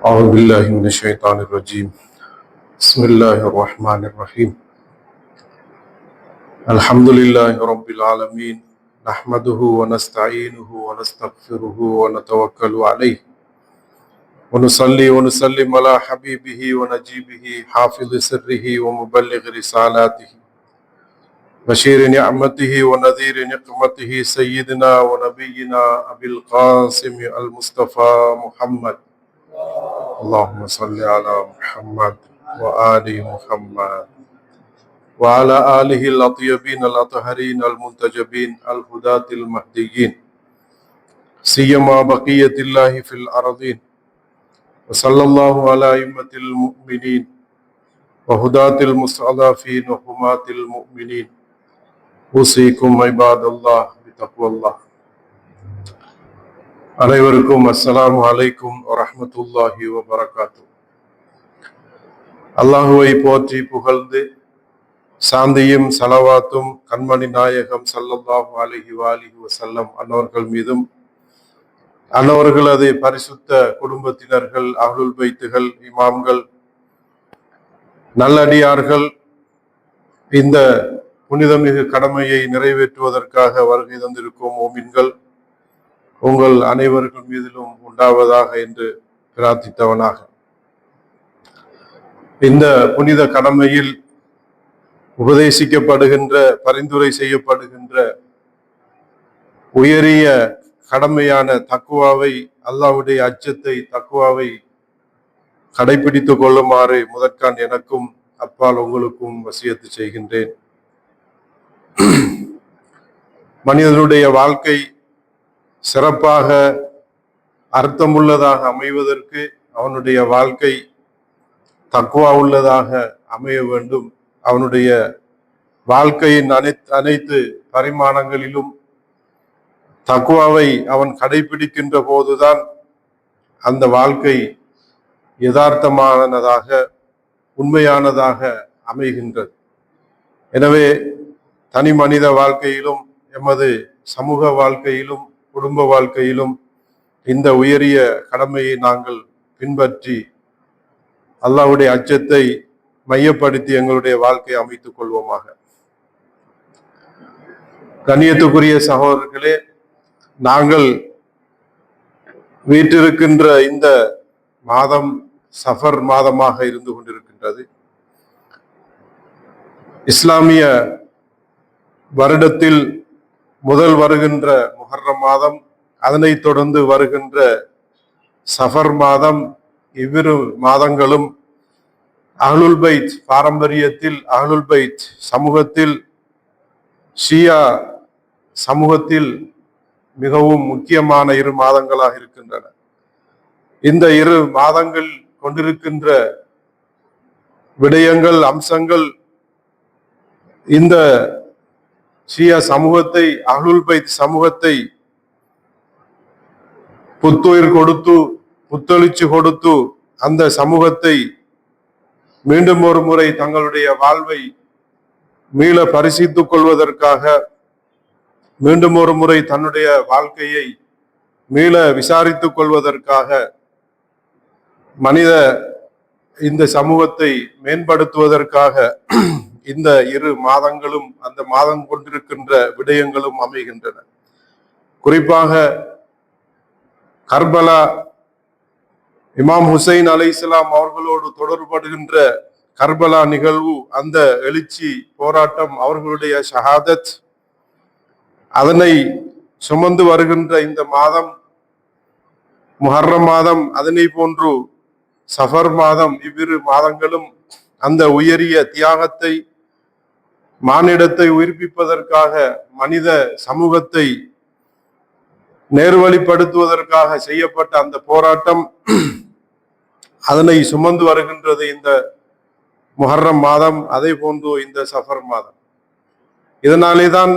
أعوذ بالله من الشيطان الرجيم. بسم الله الرحمن الرحيم. الحمد لله رب العالمين، نحمده ونستعينه ونستغفره ونتوكل عليه ونصلي ونسلم على حبيبه ونجيبه حافظ سره ومبلغ رسالاته بشير نعمته ونذير نقمته سيدنا ونبينا أبي القاسم المصطفى محمد. اللهم صل على محمد وآل محمد وعلى آله الأطيبين الأطهرين المنتجبين الهداة المهديين سيما بقية الله في الأرضين، وصلى الله على أئمة المؤمنين وهداة المستضعفين وحماة المؤمنين. أوصيكم عباد الله بتقوى الله. அனைவருக்கும் அஸ்ஸலாமு அலைக்கும் வரஹ்மத்துல்லாஹி வபரகாத்துஹு. அல்லாஹுவை போற்றி புகழ்ந்து சாந்தியும் சலவாத்தும் கண்மணி நாயகம் ஸல்லல்லாஹு அலைஹி வஆலிஹி வஸல்லம் அன்னவர்கள் மீதும் அன்னவர்களது பரிசுத்த குடும்பத்தினர்கள், அஹ்லுல் பைத்துகள், இமாம்கள், நல்லடியார்கள் இந்த புனிதமிகு கடமையை நிறைவேற்றுவதற்காக வருகை தந்திருக்கும் மோமின்கள் உங்கள் அனைவர்கள் மீதிலும் உண்டாவதாக என்று பிரார்த்தித்தவனாக, இந்த புனித கடமையில் உபதேசிக்கப்படுகின்ற, பரிந்துரை செய்யப்படுகின்ற உயரிய கடமையான தக்குவாவை, அல்லாஹ்வுடைய அச்சத்தை, தக்குவாவை கடைபிடித்துக் கொள்ளுமாறு முதற்கான் எனக்கும் அப்பால் உங்களுக்கும் வசியத்து செய்கின்றேன். மனிதனுடைய வாழ்க்கை சிறப்பாக அர்த்தமுள்ளதாக அமைவதற்கு அவனுடைய வாழ்க்கை தக்குவா உள்ளதாக அமைய வேண்டும். அவனுடைய வாழ்க்கையின் அனைத்து பரிமாணங்களிலும் தக்குவாவை அவன் கடைபிடிக்கின்ற போதுதான் அந்த வாழ்க்கை யதார்த்தமானதாக, உண்மையானதாக அமைகின்றது. எனவே தனி மனித வாழ்க்கையிலும், எமது சமூக வாழ்க்கையிலும், குடும்ப வாழ்க்கையிலும் இந்த உயரிய கடமையை நாங்கள் பின்பற்றி அல்லாஹ்வுடைய அச்சத்தை மையப்படுத்தி எங்களுடைய வாழ்க்கையை அமைத்துக் கொள்வோமாக. கண்ணியத்துக்குரிய சகோதரர்களே, நாங்கள் வீட்டிருக்கின்ற இந்த மாதம் சஃபர் மாதமாக இருந்து கொண்டிருக்கின்றது. இஸ்லாமிய வருடத்தில் முதல் வருகின்ற முஹர்ரம் மாதம், அதனைத் தொடர்ந்து வருகின்ற சஃபர் மாதம், இவ்விரு மாதங்களும் அஹ்லுல் பைத் பாரம்பரியத்தில், அஹ்லுல் பைத் சமூகத்தில், ஷியா சமூகத்தில் மிகவும் முக்கியமான இரு மாதங்களாக இருக்கின்றன. இந்த இரு மாதங்கள் கொண்டிருக்கின்ற விடயங்கள், அம்சங்கள் இந்த ஷியா சமூகத்தை, அஹ்லுல் பைத் சமூகத்தை புத்துயிர் கொடுத்து, புத்தெழுச்சி கொடுத்து, அந்த சமூகத்தை மீண்டும் ஒரு முறை தங்களுடைய வாழ்வை மீள பரிசீலித்துக் கொள்வதற்காக, மீண்டும் ஒரு முறை தன்னுடைய வாழ்க்கையை மீள விசாரித்துக் கொள்வதற்காக, மனித இந்த சமூகத்தை மேம்படுத்துவதற்காக இந்த இரு மாதங்களும், அந்த மாதம் கொண்டிருக்கின்ற விடயங்களும் அமைகின்றன. குறிப்பாக கர்பலா இமாம் ஹுசைன் அலைஹிஸ்ஸலாம் அவர்களோடு தொடர்படுகின்ற கர்பலா நிகழ்வு, அந்த எழுச்சி போராட்டம், அவர்களுடைய ஷஹாதத், அதனை சுமந்து வருகின்ற இந்த மாதம் முஹர்ரம் மாதம், அதனை போன்று சஃபர் மாதம், இவ்விரு மாதங்களும் அந்த உயரிய தியாகத்தை, மானிடத்தை உயிர்ப்பிப்பதற்காக, மனித சமூகத்தை நேர்வழிப்படுத்துவதற்காக செய்யப்பட்ட அந்த போராட்டம், அதனை சுமந்து வருகின்றது இந்த முஹர்ரம் மாதம், அதே போன்று இந்த சஃபர் மாதம். இதனாலேதான்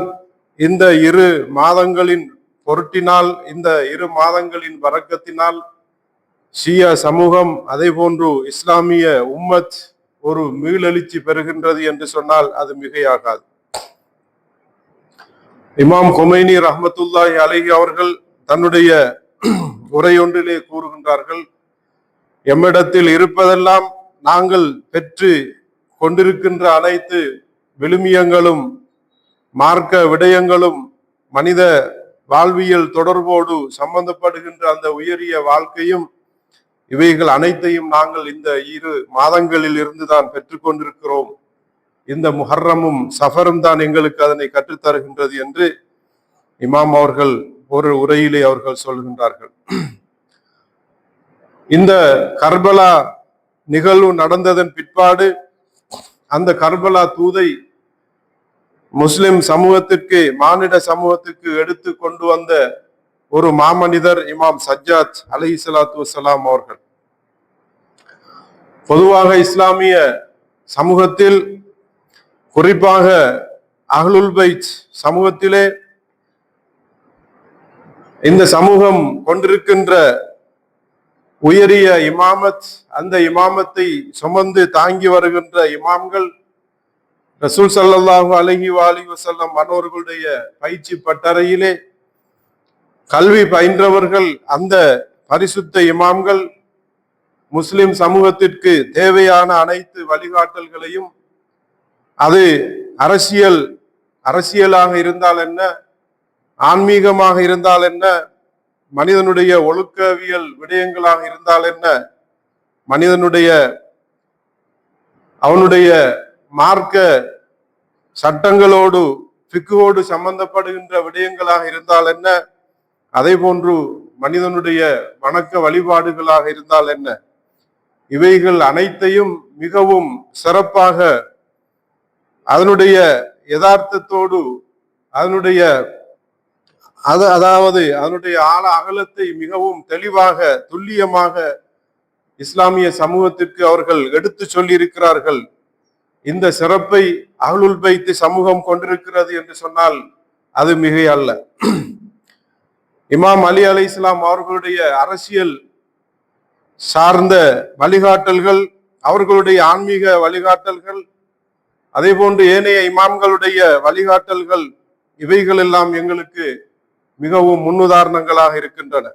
இந்த இரு மாதங்களின் பொருட்டினால், இந்த இரு மாதங்களின் பரக்கத்தினால் ஷியா சமூகம், அதே போன்று இஸ்லாமிய உம்மத் ஒரு மீளெழுச்சி பெறுகின்றது என்று சொன்னால் அது மிகையாகாது. இமாம் கொமைனி ரஹ்மத்துல்லாஹி அலைஹி அவர்கள் தன்னுடைய உரையொன்றிலே கூறுகின்றார்கள், எம்மிடத்தில் இருப்பதெல்லாம் நாங்கள் பெற்று கொண்டிருக்கின்ற அனைத்து விழுமியங்களும் மார்க்க விடயங்களும் மனித வாழ்வியல் தொடர்போடு சம்பந்தப்படுகின்ற அந்த உயரிய வாழ்க்கையும் இவைகள் அனைத்தையும் நாங்கள் இந்த 2 மாதங்களில் இருந்துதான் பெற்றுக்கொண்டிருக்கிறோம். இந்த முஹர்ரமும் சஃபரும் தான் எங்களுக்கு அதனை கற்றுத்தருகின்றது என்று இமாம் அவர்கள் ஒரு உரையிலே அவர்கள் சொல்கின்றார்கள். இந்த கர்பலா நிகழ்வு நடந்ததன் பிற்பாடு அந்த கர்பலா தூதை முஸ்லிம் சமூகத்திற்கு, மானிட சமூகத்திற்கு எடுத்து கொண்டு வந்த ஒரு மாமனிதர் இமாம் சஜ்ஜாத் அலைஹிஸ்ஸலாத்து வஸ்ஸலாம் அவர்கள். பொதுவாக இஸ்லாமிய சமூகத்தில், குறிப்பாக அஹ்லுல் பைத் சமூகத்திலே இந்த சமூகம் கொண்டிருக்கின்ற உயரிய இமாமத், அந்த இமாமத்தை சுமந்து தாங்கி வருகின்ற இமாம்கள் ரசூல் ஸல்லல்லாஹு அலைஹி வஸல்லம் அன்னவர்களுடைய பயிற்சி பட்டறையிலே கல்வி பயின்றவர்கள். அந்த பரிசுத்த இமாம்கள் முஸ்லிம் சமூகத்திற்கு தேவையான அனைத்து வழிகாட்டல்களையும், அது அரசியலாக இருந்தால் என்ன, ஆன்மீகமாக இருந்தால் என்ன, மனிதனுடைய ஒழுக்கவியல் விடயங்களாக இருந்தால் என்ன, அவனுடைய மார்க்க சட்டங்களோடு ஃபிக்ஹோடு சம்பந்தப்படுகின்ற விடயங்களாக இருந்தால் என்ன, அதே போன்று மனிதனுடைய வணக்க வழிபாடுகளாக இருந்தால் என்ன, இவைகள் அனைத்தையும் மிகவும் சிறப்பாக அதனுடைய யதார்த்தத்தோடு அதனுடைய ஆழ அகலத்தை மிகவும் தெளிவாக துல்லியமாக இஸ்லாமிய சமூகத்திற்கு அவர்கள் எடுத்து சொல்லி இருக்கிறார்கள். இந்த சிறப்பை அஹ்லுல் பைத் சமூகம் கொண்டிருக்கிறது என்று சொன்னால் அது மிகை அல்ல. இமாம் அலி அலைஹிஸ்ஸலாம் அவர்களுடைய அரசியல் சார்ந்த வழிகாட்டல்கள், அவர்களுடைய ஆன்மீக வழிகாட்டல்கள், அதே போன்று ஏனைய இமாம்களுடைய வழிகாட்டல்கள், இவைகள் எல்லாம் எங்களுக்கு மிகவும் முன்னுதாரணங்களாக இருக்கின்றன.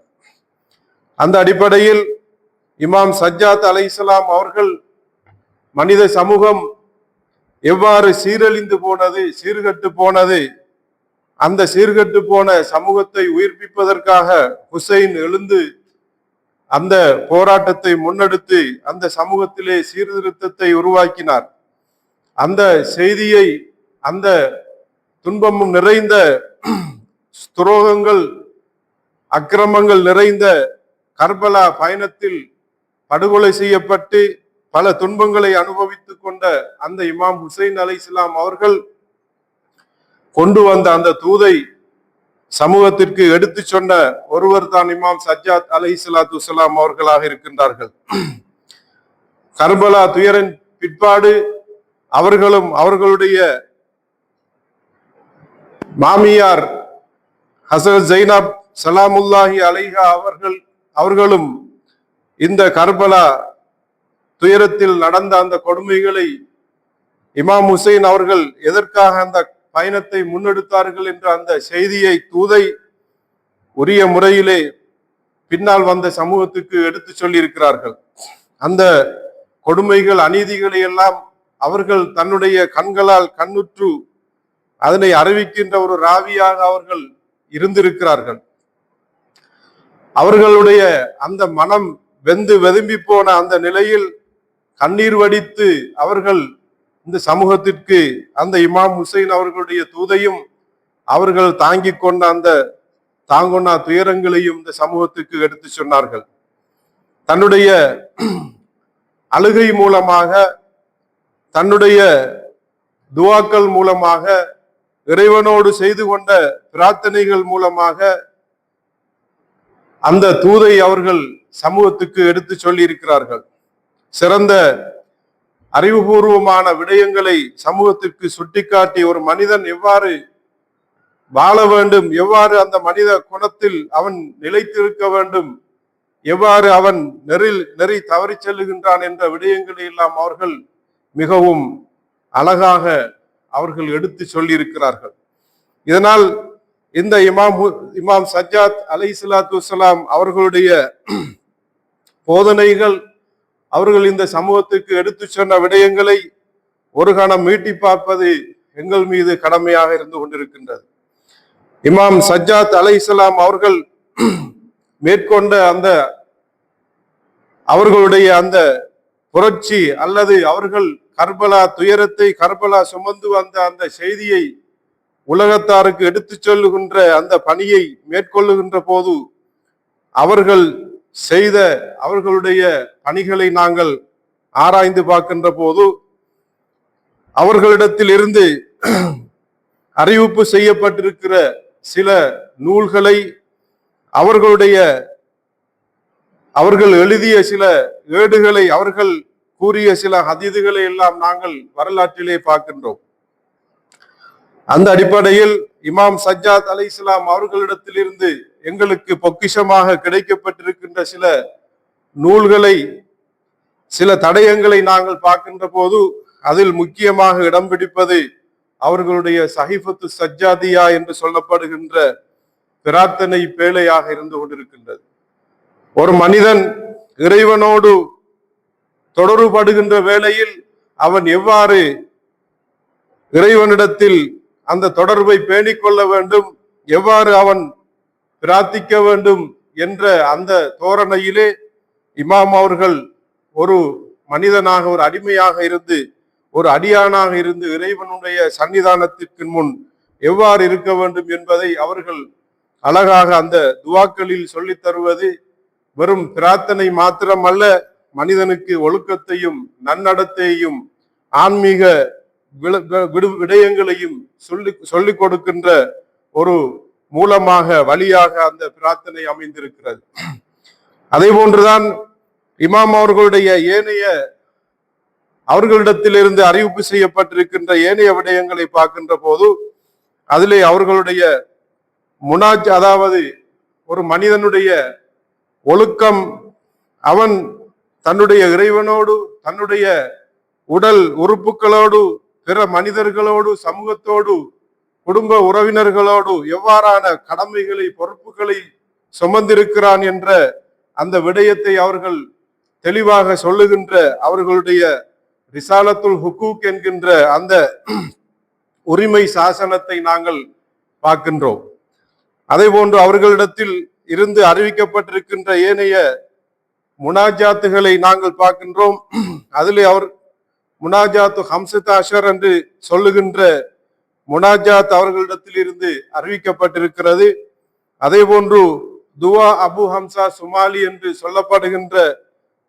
அந்த அடிப்படையில் இமாம் சஜ்ஜாத் அலைஹிஸ்ஸலாம் அவர்கள் மனித சமூகம் எவ்வாறு சீரழிந்து போனது, சீர்கட்டு போனது, அந்த சீர்கட்டு போன சமூகத்தை உயிர்ப்பிப்பதற்காக ஹுசைன் எழுந்து அந்த போராட்டத்தை முன்னெடுத்து அந்த சமூகத்திலே சீர்திருத்தத்தை உருவாக்கினார். அந்த செய்தியை, அந்த துன்பமும் நிறைந்த துரோகங்கள் அக்கிரமங்கள் நிறைந்த கர்பலா பயணத்தில் படுகொலை செய்யப்பட்டு பல துன்பங்களை அனுபவித்துக் கொண்ட அந்த இமாம் ஹுசைன் அலைஹிஸ்ஸலாம் அவர்கள் கொண்டு வந்த அந்த தூதை சமூகத்திற்கு எடுத்து சொன்ன ஒருவர் தான் இமாம் சஜ்ஜாத் அலைஹிஸ்ஸலாத்து வஸ்ஸலாம் அவர்களாக இருக்கின்றார்கள். கர்பலா துயரின் பிற்பாடு அவர்களும் அவர்களுடைய மாமியார் ஹசரத் ஜைனப் சலாமுல்லாஹி அலைஹா அவர்களும் இந்த கர்பலா துயரத்தில் நடந்த அந்த கொடுமைகளை, இமாம் ஹுசைன் அவர்கள் எதற்காக அந்த பயணத்தை முன்னெடுத்தார்கள் என்ற அந்த செய்தியை, தூதை உரிய முறையிலே பின்னால் வந்த சமூகத்துக்கு எடுத்து சொல்லி இருக்கிறார்கள். அந்த கொடுமைகள், அநீதிகளை எல்லாம் அவர்கள் தன்னுடைய கண்களால் கண்ணுற்று அதனை அறிவிக்கின்ற ஒரு ராவியாக அவர்கள் இருந்திருக்கிறார்கள். அவர்களுடைய அந்த மனம் வெந்து வெதும்பி போன அந்த நிலையில் கண்ணீர் வடித்து அவர்கள் இந்த சமூகத்திற்கு அந்த இமாம் ஹுசைன் அவர்களுடைய தூதையும் அவர்கள் தாங்கிக் கொண்ட அந்த தாங்கொன்னா துயரங்களையும் இந்த சமூகத்துக்கு எடுத்து சொன்னார்கள். தன்னுடைய அழுகை மூலமாக, தன்னுடைய துவாக்கள் மூலமாக, இறைவனோடு செய்து கொண்ட பிரார்த்தனைகள் மூலமாக அந்த தூதை அவர்கள் சமூகத்துக்கு எடுத்து சொல்லி இருக்கிறார்கள். சிறந்த அறிவுபூர்வமான விடயங்களை சமூகத்திற்கு சுட்டிக்காட்டி ஒரு மனிதன் எவ்வாறு வாழ வேண்டும், எவ்வாறு அந்த மனித குணத்தில் அவன் நிலைத்திருக்க வேண்டும், எவ்வாறு அவன் நெறி தவறி செல்லுகின்றான் என்ற விடயங்களை எல்லாம் அவர்கள் மிகவும் அழகாக அவர்கள் எடுத்து சொல்லி இருக்கிறார்கள். இதனால் இந்த இமாம் சஜ்ஜாத் அலைஹிஸ்ஸலாத்து வஸ்ஸலாம் அவர்களுடைய போதனைகள் அவர்கள் இந்த சமூகத்துக்கு எடுத்து சொன்ன விடயங்களை ஒரு கணம் மீட்டி பார்ப்பது எங்கள் மீது கடமையாக இருந்து கொண்டிருக்கின்றது. இமாம் சஜ்ஜாத் அலைஹிஸ்ஸலாம் அவர்கள் மேற்கொண்ட அவர்களுடைய அந்த புரட்சி அல்லது அவர்கள் கர்பலா துயரத்தை, கர்பலா சுமந்து வந்த அந்த செய்தியை உலகத்தாருக்கு எடுத்து சொல்லுகின்ற அந்த பணியை மேற்கொள்ளுகின்ற போது அவர்கள் செய்த அவர்களுடைய பணிகளை நாங்கள் ஆராய்ந்து பார்க்கின்ற போது அவர்களிடத்தில் இருந்து அறிவிப்பு செய்யப்பட்டிருக்கிற சில நூல்களை, அவர்கள் எழுதிய சில ஏடுகளை, அவர்கள் கூறிய சில ஹதீதுகளை எல்லாம் நாங்கள் வரலாற்றிலே பார்க்கின்றோம். அந்த அடிப்படையில் இமாம் சஜ்ஜாத் அலைஹிஸ்ஸலாம் அவர்களிடத்திலிருந்து எங்களுக்கு பொக்கிஷமாக கிடைக்கப்பட்டிருக்கின்ற சில நூல்களை, சில தடயங்களை நாங்கள் பார்க்கின்ற போது அதில் முக்கியமாக இடம் பிடிப்பது அவர்களுடைய சஹீஃபத்து சஜ்ஜாதியா என்று சொல்லப்படுகின்ற பிரார்த்தனை பேழையாக இருந்து கொண்டிருக்கின்றது. ஒரு மனிதன் இறைவனோடு தொடர்புபடுகின்ற வேளையில் அவன் எவ்வாறு இறைவனிடத்தில் அந்த தொடர்பை பேணிக் கொள்ள வேண்டும், எவ்வாறு அவன் பிரார்த்திக்க வேண்டும் என்ற அந்த தோரணையிலே இமாம் அவர்கள் ஒரு மனிதனாக, ஒரு அடிமையாக இருந்து, ஒரு அடியானாக இருந்து இறைவனுடைய சன்னிதானத்திற்கு முன் எவ்வாறு இருக்க வேண்டும் என்பதை அவர்கள் அழகாக அந்த துவாக்களில் சொல்லித் தருவது வெறும் பிரார்த்தனை மாத்திரம் அல்ல, மனிதனுக்கு ஒழுக்கத்தையும் நன்னடத்தையும் ஆன்மீக விடயங்களையும் சொல்லிக் கொடுக்கின்ற ஒரு மூலமாக, வழியாக அந்த பிரார்த்தனை அமைந்திருக்கிறது. அதே போன்றுதான் இமாம் அவர்களுடைய ஏனைய அவர்களிடத்திலிருந்து அறிவிப்பு செய்யப்பட்டிருக்கின்ற ஏனைய விடயங்களை பார்க்கின்ற போது அதிலே அவர்களுடைய அதாவது ஒரு மனிதனுடைய ஒழுக்கம், அவன் தன்னுடைய இறைவனோடு, தன்னுடைய உடல் உறுப்புகளோடு, பிற மனிதர்களோடு, சமூகத்தோடு, குடும்ப உறவினர்களோடு எவ்வாறான கடமைகளை, பொறுப்புகளை சுமந்திருக்கிறான் என்ற அந்த விடயத்தை அவர்கள் தெளிவாக சொல்லுகின்ற அவர்களுடைய ரிசாலத்துல் ஹுக்கூக் என்கின்ற அந்த உரிமை சாசனத்தை நாங்கள் பார்க்கின்றோம். அதே போன்று அவர்களிடத்தில் இருந்து அறிவிக்கப்பட்டிருக்கின்ற ஏனைய முனாஜாத்துகளை நாங்கள் பார்க்கின்றோம். அதிலே அவர் முனாஜாத்து ஹம்சத் அஷர் என்று சொல்லுகின்ற முனாஜாத் அவர்களிடத்தில் இருந்து அறிவிக்கப்பட்டிருக்கிறது. அதே போன்று துவா அபு ஹம்சா சுமாலி என்று சொல்லப்படுகின்ற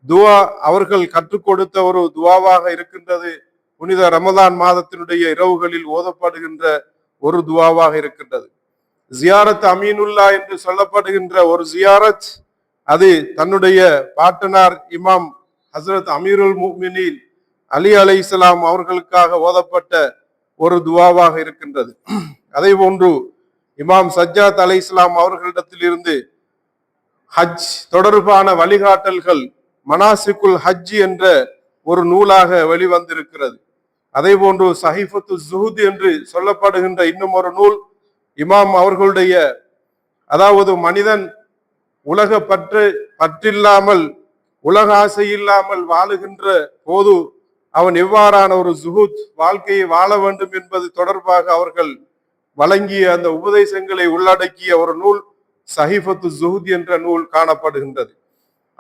துவா அவர்கள் கற்றுக் கொடுத்த ஒரு துவாவாக இருக்கின்றது. புனித ரமதான் மாதத்தினுடைய இரவுகளில் ஓதப்படுகின்ற ஒரு துவாவாக இருக்கின்றது. ஜியாரத் அமீனுல்லா என்று சொல்லப்படுகின்ற ஒரு ஜியாரத், அது தன்னுடைய பாட்டனார் இமாம் ஹசரத் அமீருல் முஃமினீன் அலி அலைஹிஸ்ஸலாம் அவர்களுக்காக ஓதப்பட்ட ஒரு துவாவாக இருக்கின்றது. அதே போன்று இமாம் சஜ்ஜாத் அலைஹிஸ்ஸலாம் அவர்களிடத்தில் இருந்து ஹஜ் தொடர்பான வழிகாட்டல்கள், மனாசிக்குல் ஹஜ் என்ற ஒரு நூலாக வெளிவந்திருக்கிறது. அதே போன்று சஹீஃபத்து ஸுஹூத் என்று சொல்லப்படுகின்ற இன்னும் ஒரு நூல், இமாம் அவர்களுடைய, அதாவது மனிதன் உலக பற்றில்லாமல், உலக ஆசை இல்லாமல் வாழுகின்ற போது அவன் எவ்வாறான ஒரு ஸுஹூத் வாழ்க்கையை வாழ வேண்டும் என்பது தொடர்பாக அவர்கள் வழங்கிய அந்த உபதேசங்களை உள்ளடக்கிய ஒரு நூல் சஹீஃபத்து ஸுஹூத் என்ற நூல் காணப்படுகின்றது.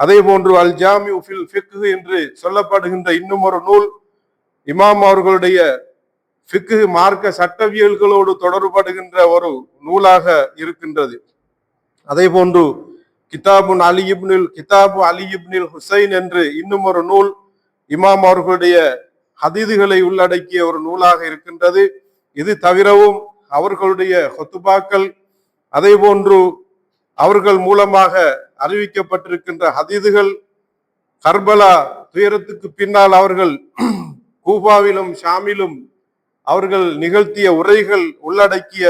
அதே போன்று அல் ஜாமிஉ ஃபில் ஃபிக்ஹ் என்று சொல்லப்படுகின்ற இன்னும் ஒரு நூல், இமாம் அவர்களுடைய ஃபிக்ஹ் மார்க்க சட்டவியல்களோடு தொடர்படுகின்ற ஒரு நூலாக இருக்கின்றது. அதே போன்று கிதாபு அலி இப்னில் ஹுசைன் என்று இன்னும் ஒரு நூல் இமாம் அவர்களுடைய ஹதீதுகளை உள்ளடக்கிய ஒரு நூலாக இருக்கின்றது. இது தவிரவும் அவர்களுடைய ஹுத்துபாக்கள், அதே போன்று அவர்கள் மூலமாக அறிவிக்கப்பட்டிருக்கின்ற ஹதீதுகள், கர்பலா துயரத்துக்கு பின்னால் அவர்கள் கூபாவிலும் ஷாமிலும் அவர்கள் நிகழ்த்திய உரைகள் உள்ளடக்கிய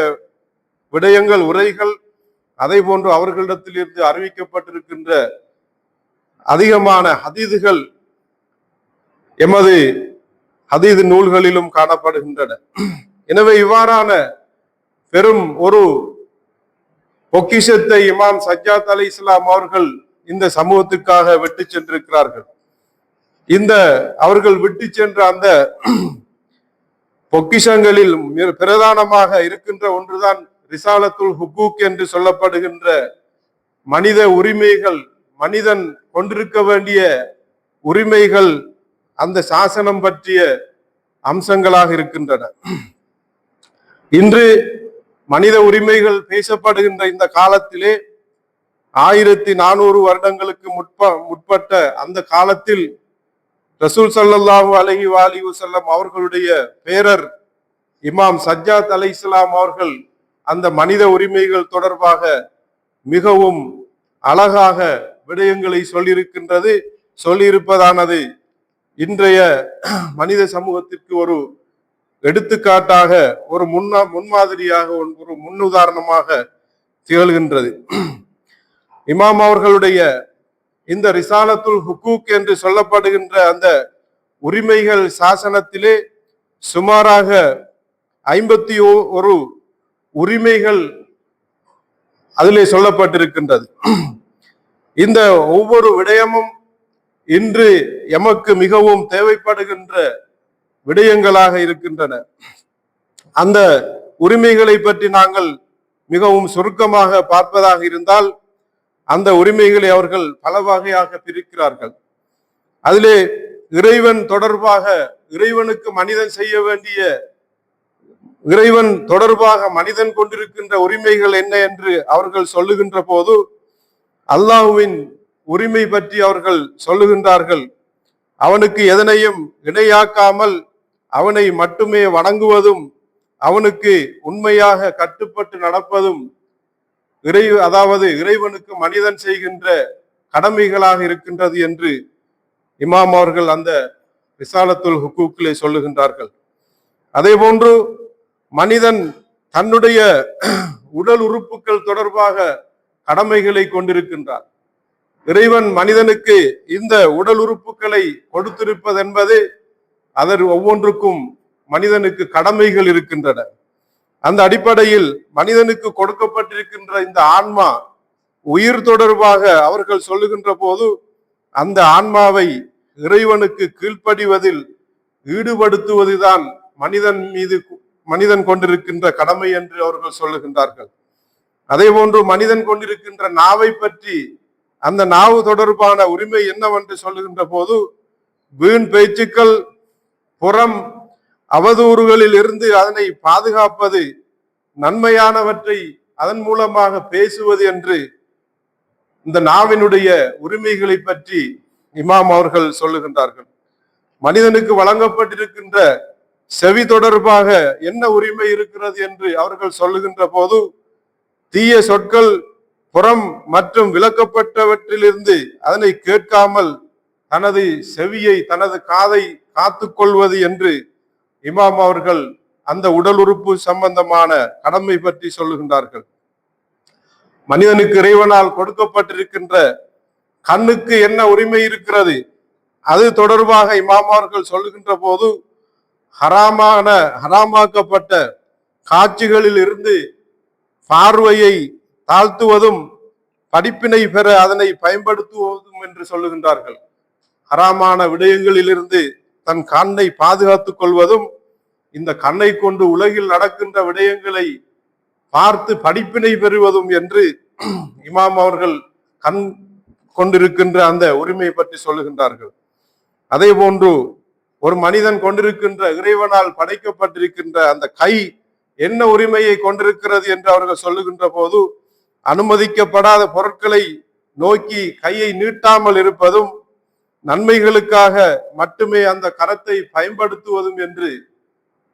விடயங்கள், உரைகள், அதே போன்று அவர்களிடத்தில் இருந்து அறிவிக்கப்பட்டிருக்கின்ற அதிகமான ஹதீதுகள் எமது ஹதீது நூல்களிலும் காணப்படுகின்றன. எனவே இவ்வாறான பெரும் ஒரு பொக்கிஷத்தை இமாம் சஜ்ஜாத் அலைஹிஸ்ஸலாம் அவர்கள் இந்த சமூகத்துக்காக விட்டு சென்றிருக்கிறார்கள். இந்த அவர்கள் விட்டு சென்ற அந்த பொக்கிஷங்களில் பிரதானமாக இருக்கின்ற ஒன்றுதான் ரிசாலத்துல் ஹுக்கூக் என்று சொல்லப்படுகின்ற மனித உரிமைகள், மனிதன் கொண்டிருக்க வேண்டிய உரிமைகள் அந்த சாசனம் பற்றிய அம்சங்களாக இருக்கின்றன. இன்று மனித உரிமைகள் பேசப்படுகின்ற இந்த காலத்திலே 1400 வருடங்களுக்கு முற்பட்ட அந்த காலத்தில் ரசூல் ஸல்லல்லாஹு அலைஹி வஸல்லம் அவர்களுடைய பேரர் இமாம் சஜ்ஜாத் அலைஹிஸ்ஸலாம் அவர்கள் அந்த மனித உரிமைகள் தொடர்பாக மிகவும் அழகாக விடயங்களை சொல்லியிருப்பதானது இன்றைய மனித சமூகத்திற்கு ஒரு எடுத்துக்காட்டாக, ஒரு முன்மாதிரியாக, ஒரு முன்னுதாரணமாக திகழ்கின்றது. இமாம் அவர்களுடைய இந்த ரிசாலத்துல் ஹுக்கூக் என்று சொல்லப்படுகின்ற அந்த உரிமைகள் சாசனத்திலே சுமாராக 51 உரிமைகள் அதிலே சொல்லப்பட்டிருக்கின்றது. இந்த ஒவ்வொரு விடயமும் இன்று எமக்கு மிகவும் தேவைப்படுகின்ற விடயங்களாக இருக்கின்றன. அந்த உரிமைகளை பற்றி நாங்கள் மிகவும் சுருக்கமாக பார்ப்பதாக இருந்தால், அந்த உரிமைகளை அவர்கள் பல வகையாக பிரிக்கிறார்கள். அதிலே இறைவன் தொடர்பாக, இறைவனுக்கு மனிதன் செய்ய வேண்டிய, இறைவன் தொடர்பாக மனிதன் கொண்டிருக்கின்ற உரிமைகள் என்ன என்று அவர்கள் சொல்லுகின்ற போது, அல்லாஹ்வின் உரிமை பற்றி அவர்கள் சொல்லுகின்றார்கள். அவனுக்கு எதனையும் இணையாக்காமல் அவனை மட்டுமே வணங்குவதும், அவனுக்கு உண்மையாக கட்டுப்பட்டு நடப்பதும் அதாவது இறைவனுக்கு மனிதன் செய்கின்ற கடமைகளாக இருக்கின்றது என்று இமாம் அவர்கள் அந்த ரிசாலத்துல் ஹுக்கூக்கிலே சொல்லுகின்றார்கள். அதே போன்று மனிதன் தன்னுடைய உடல் உறுப்புகள் தொடர்பாக கடமைகளை கொண்டிருக்கின்றார். இறைவன் மனிதனுக்கு இந்த உடல் உறுப்புகளை கொடுத்திருப்பது என்பது, அதற்கு ஒவ்வொன்றுக்கும் மனிதனுக்கு கடமைகள் இருக்கின்றன. அந்த அடிப்படையில் மனிதனுக்கு கொடுக்கப்பட்டிருக்கின்ற இந்த ஆன்மா உயிர் தொடர்பாக அவர்கள் சொல்லுகின்ற போது, அந்த ஆன்மாவை இறைவனுக்கு கீழ்ப்படிவதில் ஈடுபடுத்துவதுதான் மனிதன் கொண்டிருக்கின்ற கடமை என்று அவர்கள் சொல்லுகின்றார்கள். அதே போன்று மனிதன் கொண்டிருக்கின்ற நாவை பற்றி, அந்த நாவு தொடர்பான உரிமை என்னவென்று சொல்லுகின்ற போது, வீண் பேச்சுக்கள், புறம் அவதூறுகளில் இருந்து அதனை பாதுகாப்பது, நன்மையானவற்றை அதன் மூலமாக பேசுவது என்று இந்த நாவினுடைய உரிமைகளை பற்றி இமாம் அவர்கள் சொல்லுகின்றார்கள். மனிதனுக்கு வழங்கப்பட்டிருக்கின்ற செவி தொடர்பாக என்ன உரிமை இருக்கிறது என்று அவர்கள் சொல்லுகின்ற போது, தீய சொற்கள், புறம் மற்றும் விளக்கப்பட்டவற்றிலிருந்து அதனை கேட்காமல் தனது செவியை, தனது காதை காத்துக் கொள்வது என்று இமாம் அவர்கள் அந்த உடல் உறுப்பு சம்பந்தமான கடமை பற்றி சொல்லுகின்றார்கள். மனிதனுக்கு இறைவனால் கொடுக்கப்பட்டிருக்கின்ற கண்ணுக்கு என்ன உரிமை இருக்கிறது, அது தொடர்பாக இமாம் அவர்கள் சொல்லுகின்ற போது, ஹராமாக்கப்பட்ட காட்சிகளில் இருந்து பார்வையை தாழ்த்துவதும், படிப்பினை பெற அதனை பயன்படுத்துவதும் என்று சொல்லுகின்றார்கள். ஹராமான விடயங்களில் இருந்து தன் கண்ணை பாதுகாத்துக் கொள்வதும், இந்த கண்ணை கொண்டு உலகில் நடக்கின்ற விடயங்களை பார்த்து படிப்பினை பெறுவதும் என்று இமாம் அவர்கள் கண் கொண்டிருக்கின்ற அந்த உரிமை பற்றி சொல்லுகின்றார்கள். அதே போன்று ஒரு மனிதன் கொண்டிருக்கின்ற, இறைவனால் படைக்கப்பட்டிருக்கின்ற அந்த கை என்ன உரிமையை கொண்டிருக்கிறது என்று அவர்கள் சொல்லுகின்ற போது, அனுமதிக்கப்படாத பொருட்களை நோக்கி கையை நீட்டாமல் இருப்பதும், நன்மைகளுக்காக மட்டுமே அந்த கரத்தை பயன்படுத்துவதும் என்று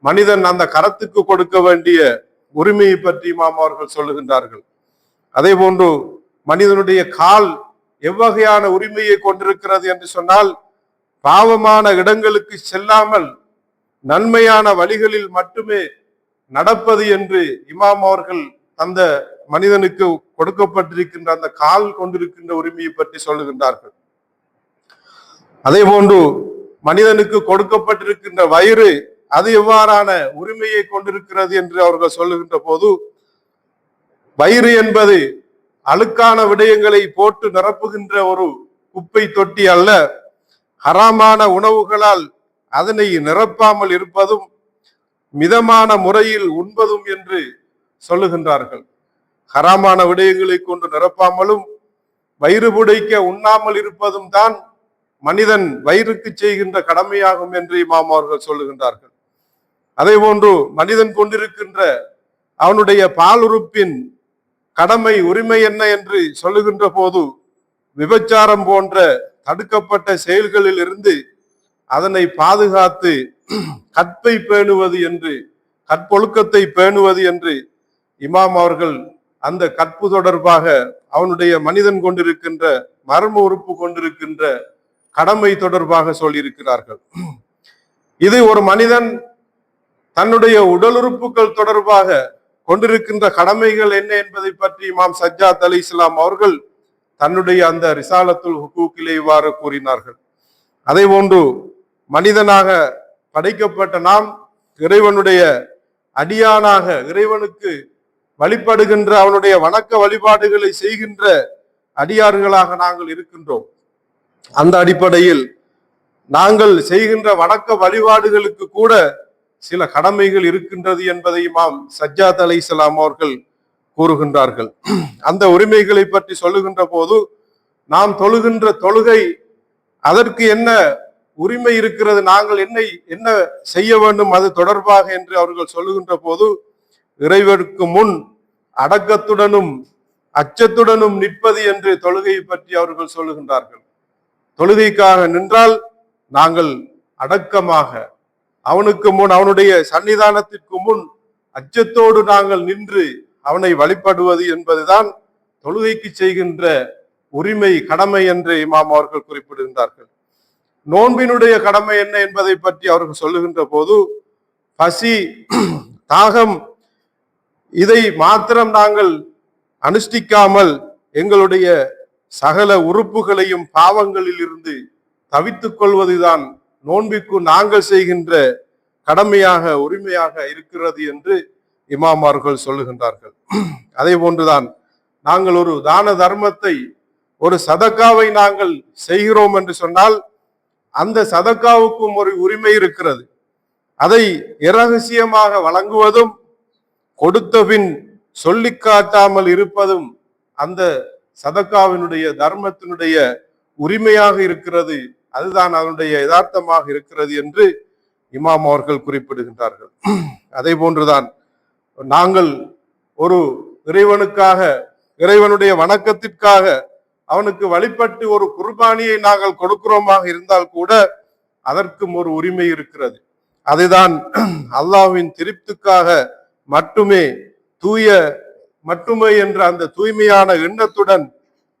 மனிதன் அந்த கரத்துக்கு கொடுக்க வேண்டிய உரிமையை பற்றி இமாம் அவர்கள் சொல்லுகின்றார்கள். அதே போன்று மனிதனுடைய கால் எவ்வகையான உரிமையை கொண்டிருக்கிறது என்று சொன்னால், பாவமான இடங்களுக்கு செல்லாமல் நன்மையான வழிகளில் மட்டுமே நடப்பது என்று இமாம் அவர்கள் அந்த மனிதனுக்கு கொடுக்கப்பட்டிருக்கின்ற அந்த கால் கொண்டிருக்கின்ற உரிமையை பற்றி சொல்லுகின்றார்கள். அதே போன்று மனிதனுக்கு கொடுக்கப்பட்டிருக்கின்ற வயிறு, அது எவ்வாறான உரிமையை கொண்டிருக்கிறது என்று அவர்கள் சொல்லுகின்ற போது, வயிறு என்பது அழுக்கான விடயங்களை போட்டு நிரப்புகின்ற ஒரு குப்பை தொட்டி அல்ல. ஹராமான உணவுகளால் அதனை நிரப்பாமல் இருப்பதும் மிதமான முறையில் உண்பதும் என்று சொல்லுகின்றார்கள். ஹராமான விடயங்களை கொண்டு நிரப்பாமலும் வயிறு புடைக்க உண்ணாமல் இருப்பதும் தான் மனிதன் வயிறுக்கு செய்கின்ற கடமையாகும் என்று இமாம் அவர்கள் சொல்லுகின்றார்கள். அதே போன்று மனிதன் கொண்டிருக்கின்ற அவனுடைய பாலுறுப்பின் கடமை உரிமை என்ன என்று சொல்லுகின்ற போது விபச்சாரம் போன்ற தடுக்கப்பட்ட செயல்களில் இருந்து அதனை பாதுகாத்து கற்பை பேணுவது என்று, கற்பொழுக்கத்தை பேணுவது என்று இமாம் அவர்கள் அந்த கற்பு தொடர்பாக அவனுடைய மனிதன் கொண்டிருக்கின்ற மர்ம உறுப்பு கொண்டிருக்கின்ற கடமை தொடர்பாக சொல்லியிருக்கிறார்கள். இது ஒரு மனிதன் தன்னுடைய உடல் உறுப்புகள் தொடர்பாக கொண்டிருக்கின்ற கடமைகள் என்ன என்பதை பற்றி இமாம் சஜ்ஜாத் அலைஹிஸ்ஸலாம் அவர்கள் தன்னுடைய அந்த ரிசாலத்துல் ஹுகூக்கிலே இவ்வாறு கூறினார்கள். அதே போன்று மனிதனாக படைக்கப்பட்ட நாம் இறைவனுடைய அடியானாக இறைவனுக்கு வழிபடுகின்ற அவனுடைய வணக்க வழிபாடுகளை செய்கின்ற அடியார்களாக நாங்கள் இருக்கின்றோம். அந்த அடிப்படையில் நாங்கள் செய்கின்ற வணக்க வழிபாடுகளுக்கு கூட சில கடமைகள் இருக்கின்றது என்பதை இமாம் சஜ்ஜாத் அலைஹிஸ்ஸலாம் அவர்கள் கூறுகின்றார்கள். அந்த உரிமைகளை பற்றி சொல்லுகின்ற போது நாம் தொழுகின்ற தொழுகை அதற்கு என்ன உரிமை இருக்கிறது, நாங்கள் என்ன செய்ய வேண்டும் அது தொடர்பாக என்று அவர்கள் சொல்லுகின்ற போது இறைவனுக்கு முன் அடக்கத்துடனும் அச்சத்துடனும் நிற்பது என்று தொழுகையை பற்றி அவர்கள் சொல்லுகின்றார்கள். தொழுகைக்காக நின்றால் நாங்கள் அடக்கமாக அவனுக்கு முன், அவனுடைய சன்னிதானத்திற்கு முன் அச்சத்தோடு நாங்கள் நின்று அவனை வழிபடுவது என்பதுதான் தொழுகைக்கு செய்கின்ற உரிமை, கடமை என்று இமாம் அவர்கள் குறிப்பிடுகின்றார்கள். நோன்பினுடைய கடமை என்ன என்பதை பற்றி அவர்கள் சொல்லுகின்ற போது பசி, தாகம் இதை மாத்திரம் நாங்கள் அனுஷ்டிக்காமல் எங்களுடைய சகல உறுப்புகளையும் பாவங்களில் இருந்து தவித்துக் கொள்வதுதான் நோன்பிற்கு நாங்கள் செய்கின்ற கடமையாக உரிமையாக இருக்கிறது என்று இமாம் அவர்கள் சொல்லுகின்றார்கள். அதே போன்றுதான் நாங்கள் ஒரு தான தர்மத்தை, ஒரு சதக்காவை நாங்கள் செய்கிறோம் என்று சொன்னால் அந்த சதக்காவுக்கும் ஒரு உரிமை இருக்கிறது. அதை இரகசியமாக வழங்குவதும் கொடுத்த பின் சொல்லி காட்டாமல் இருப்பதும் அந்த சதக்காவினுடைய தர்மத்தினுடைய உரிமையாக இருக்கிறது. அதுதான் அதனுடைய யதார்த்தமாக இருக்கிறது என்று இமாம் அவர்கள் குறிப்பிடுகின்றார்கள். அதே போன்றுதான் நாங்கள் ஒரு இறைவனுக்காக, இறைவனுடைய வணக்கத்திற்காக அவனுக்கு வழிபட்டு ஒரு குர்பானியை நாங்கள் கொடுக்கிறோமாக இருந்தால் கூட அதற்கும் ஒரு உரிமை இருக்கிறது. அதுதான் அல்லாஹ்வின் திருப்திக்காக மட்டுமே, மட்டுமே என்ற அந்த தூய்மையான எண்ணத்துடன்